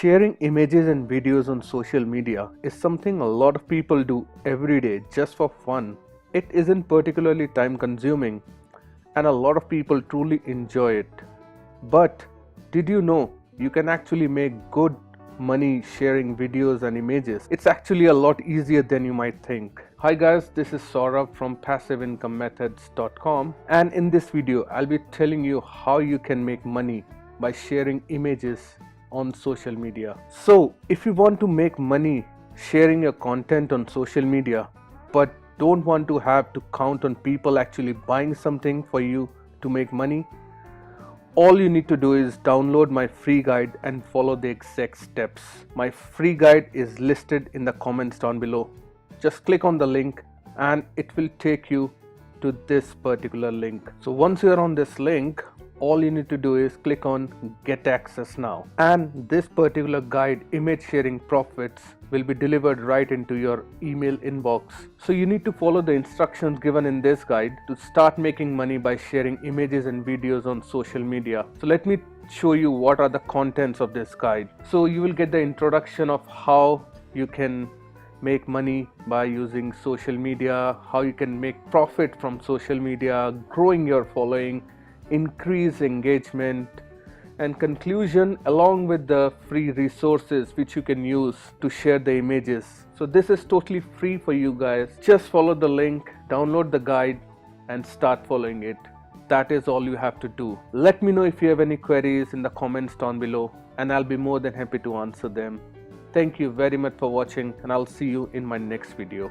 Sharing images and videos on social media is something a lot of people do every day just for fun. It isn't particularly time consuming and a lot of people truly enjoy it. But did you know you can actually make good money sharing videos and images? It's actually a lot easier than you might think. Hi guys, this is Saurabh from PassiveIncomeMethods.com, and in this video I'll be telling you how you can make money by sharing images on social media. So if you want to make money sharing your content on social media but don't want to have to count on people actually buying something for you to make money, all you need to do is download my free guide and follow the exact steps. My free guide is listed in the comments down below. Just click on the link and it will take you to this particular link. So once you are on this link, all you need to do is click on get access now, and this particular guide, image sharing profits, will be delivered right into your email inbox. So you need to follow the instructions given in this guide to start making money by sharing images and videos on social media. So let me show you what are the contents of this guide. So you will get the introduction of how you can make money by using social media, how you can make profit from social media, growing your following, increase engagement, and conclusion, along with the free resources which you can use to share the images. So this is totally free for you guys. Just follow the link, download the guide and start following it. That is all you have to do. Let me know if you have any queries in the comments down below and I'll be more than happy to answer them. Thank you very much for watching, and I'll see you in my next video.